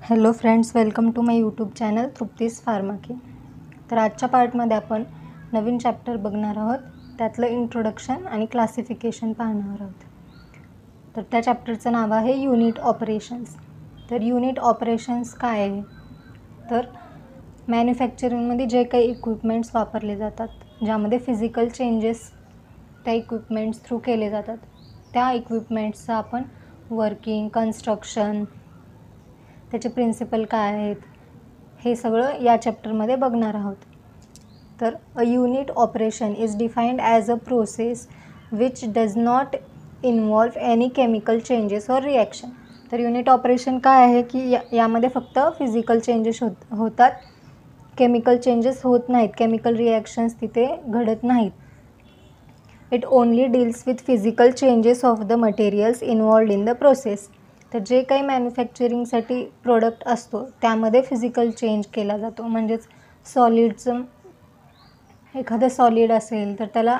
Hello friends, welcome to my YouTube channel Trupti's फार्माकी. तर आजच्या पार्टमध्ये आपण नवीन चॅप्टर बघणार आहोत. त्यातलं इंट्रोडक्शन आणि क्लासिफिकेशन पाहणार आहोत. तर त्या चॅप्टरचं नाव आहे युनिट ऑपरेशन्स. तर युनिट ऑपरेशन्स काय आहे, तर मॅन्युफॅक्चरिंगमध्ये जे काही इक्विपमेंट्स वापरले जातात, ज्यामध्ये फिजिकल चेंजेस त्या इक्विपमेंट्स थ्रू केले जातात, त्या इक्विपमेंट्सचं आपण वर्किंग, कन्स्ट्रक्शन, त्याचे प्रिन्सिपल काय आहेत, हे सगळं या चॅप्टरमध्ये बघणार आहोत. तर a unit operation is defined as a process which does not involve any chemical changes or reaction. तर युनिट ऑपरेशन काय आहे की यामध्ये फक्त फिजिकल चेंजेस होतात, केमिकल चेंजेस होत नाहीत, केमिकल रिॲक्शन्स तिथे घडत नाहीत. It only deals with physical changes of the materials involved in the process. तर जे काही मॅन्युफॅक्चरिंगसाठी प्रोडक्ट असतो त्यामध्ये फिजिकल चेंज केला जातो. म्हणजेच सॉलिडचं एखादं सॉलिड असेल तर त्याला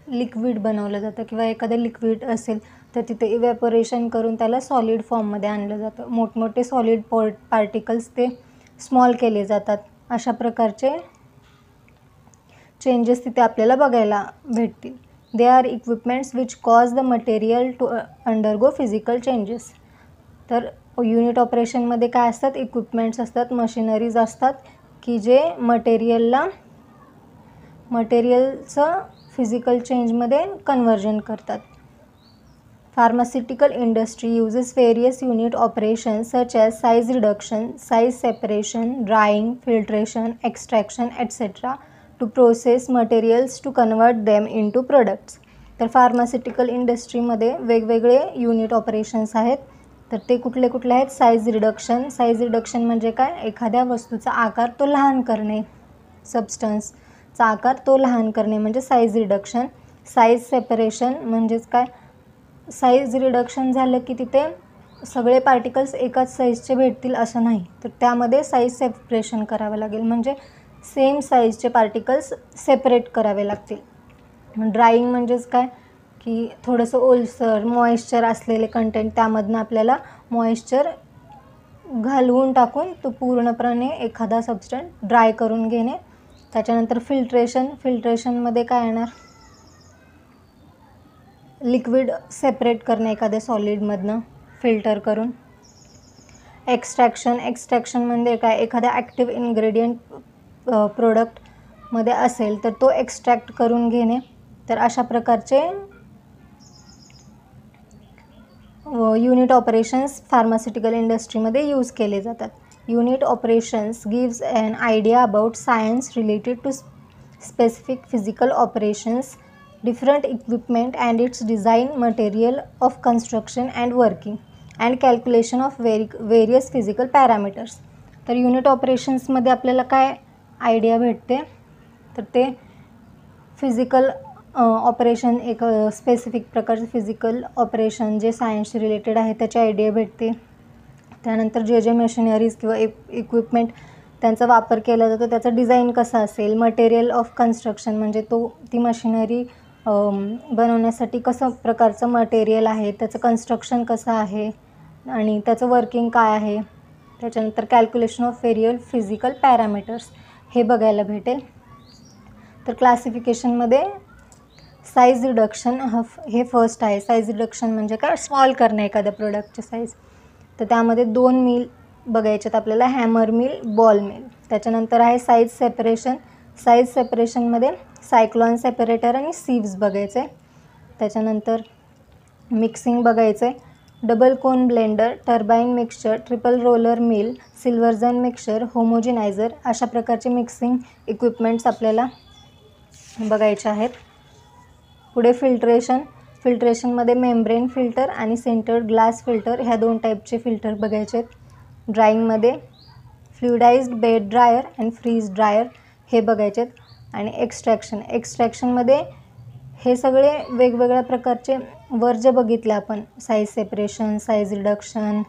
लिक्विड बनवलं जातं, किंवा एखादं लिक्विड असेल तर तिथे इव्हॅपोरेशन करून त्याला सॉलिड फॉर्ममध्ये आणलं जातं. मोठमोठे सॉलिड पार्टिकल्स ते स्मॉल केले जातात. अशा प्रकारचे चेंजेस तिथे आपल्याला बघायला भेटतील. They are equipments which cause the material to undergo physical changes. तर युनिट ऑपरेशनमध्ये काय असतात, इक्विपमेंट्स असतात, मशिनरीज असतात की जे मटेरियलचं फिजिकल चेंजमध्ये कन्व्हर्जन करतात. Pharmaceutical industry uses various unit operations such as size reduction, size separation, drying, filtration, extraction, etc. to process materials to convert them into products. तर फार्मास्युटिकल इंडस्ट्रीमध्ये वेगवेगळे युनिट ऑपरेशन्स आहेत. तर ते कुठले कुठले आहेत? Size reduction. साईज रिडक्शन म्हणजे काय? एखाद्या वस्तूचा आकार तो लहान करणे, सबस्टन्सचा आकार तो लहान करणे म्हणजे साईज रिडक्शन. साईज सेपरेशन म्हणजेच काय? साईज रिडक्शन झालं की तिथे सगळे पार्टिकल्स एकाच साईजचे भेटतील असं नाही, तर त्यामध्ये साईज सेपरेशन करावं लागेल, म्हणजे सेम साईजचे पार्टिकल्स सेपरेट करावे लागतील. ड्राईंग म्हणजेच काय की थोडंसं ओलसर, मॉइश्चर असलेले कंटेंट त्यामधनं आपल्याला मॉइश्चर घालवून टाकून तो पूर्णपणे एखादा सबस्टंट ड्राय करून घेणे. त्याच्यानंतर फिल्ट्रेशनमध्ये काय येणार? लिक्विड सेपरेट करणे एखाद्या सॉलिडमधनं फिल्टर करून. एक्स्ट्रॅक्शन म्हणजे काय? एखाद्या ॲक्टिव्ह इन्ग्रेडियंट प्रोडक्टमध्ये असेल तर तो एक्स्ट्रॅक्ट करून घेणे. तर अशा प्रकारचे युनिट ऑपरेशन्स फार्मास्युटिकल इंडस्ट्रीमध्ये यूज केले जातात. Unit operations gives an idea about science related to specific physical operations, different equipment and its design, material of construction and working, and calculation of various physical parameters. तर unit ऑपरेशन्समध्ये आपल्याला काय idea भेटते? तर ते physical operation, एक specific प्रकारचे physical operation जे सायन्सशी रिलेटेड आहे त्याची आयडिया भेटते. त्यानंतर जे मशिनरीज किंवा इक्विपमेंट त्यांचा वापर केला जातो त्याचं डिझाईन कसं असेल. मटेरियल ऑफ कन्स्ट्रक्शन म्हणजे ती मशिनरी बनवण्यासाठी कसं प्रकारचं मटेरियल आहे, त्याचं कन्स्ट्रक्शन कसं आहे आणि त्याचं वर्किंग काय आहे. त्याच्यानंतर calculation of various physical parameters हे बघायला भेटेल. तर क्लासिफिकेशनमध्ये साईज रिडक्शन हे फर्स्ट आहे. साईज रिडक्शन म्हणजे काय? स्मॉल करणे एखाद्या प्रोडक्टची साईज. तर त्यामध्ये 2 मिल बघायच्यात आपल्याला, हॅमर मिल, बॉल मिल. त्याच्यानंतर आहे साईज सेपरेशन. साईज सेपरेशनमध्ये सायक्लॉन सेपरेटर आणि सीव्स बघायचे. त्याच्यानंतर मिक्सिंग बघायचं आहे. Double cone blender, turbine mixture, triple roller mill, Silverson mixture, homogeniser अशा प्रकारचे मिक्सिंग इक्विपमेंट्स आपल्याला बघायचे आहेत. पुढे फिल्ट्रेशनमध्ये मेम्ब्रेन फिल्टर आणि सेंटर्ड ग्लास फिल्टर ह्या 2 टाईपचे फिल्टर बघायचे आहेत. ड्राईंगमध्ये fluidised bed dryer and freeze dryer हे बघायचे आहेत. आणि एक्स्ट्रॅक्शनमध्ये हे सगळे वेगवेगळ्या प्रकारचे वर जे बघितले आपण, साईज सेपरेशन, साईज रिडक्शन,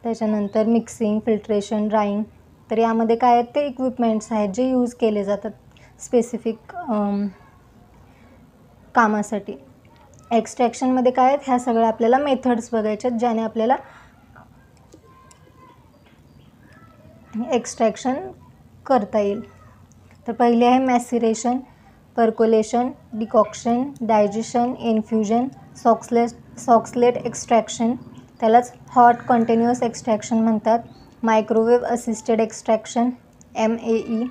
त्याच्यानंतर मिक्सिंग, फिल्ट्रेशन, ड्राईंग, तर यामध्ये काय आहेत? ते इक्विपमेंट्स आहेत जे यूज केले जातात स्पेसिफिक कामासाठी. एक्स्ट्रॅक्शनमध्ये काय आहेत? ह्या सगळ्या आपल्याला मेथड्स बघायच्या आहेत ज्याने आपल्याला एक्स्ट्रॅक्शन करता येईल. तर पहिले आहे maceration, percolation, decoction, digestion, infusion, Soxhlet extraction, त्यालाच हॉट कंटिन्युअस एक्स्ट्रॅक्शन म्हणतात. Microwave assisted extraction MAE,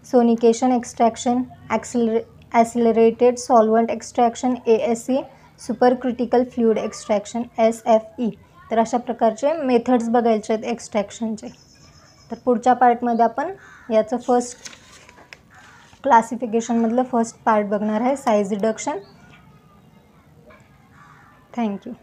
sonication extraction, accelerated solvent extraction ASE, super critical fluid extraction SFE. तर अशा प्रकारचे मेथड्स बघायचे आहेत एक्स्ट्रॅक्शनचे. तर पुढच्या पार्टमध्ये आपण याचं फर्स्ट क्लासिफिकेशनमधलं फर्स्ट पार्ट बघणार आहे, साईज रिडक्शन. थँक्यू.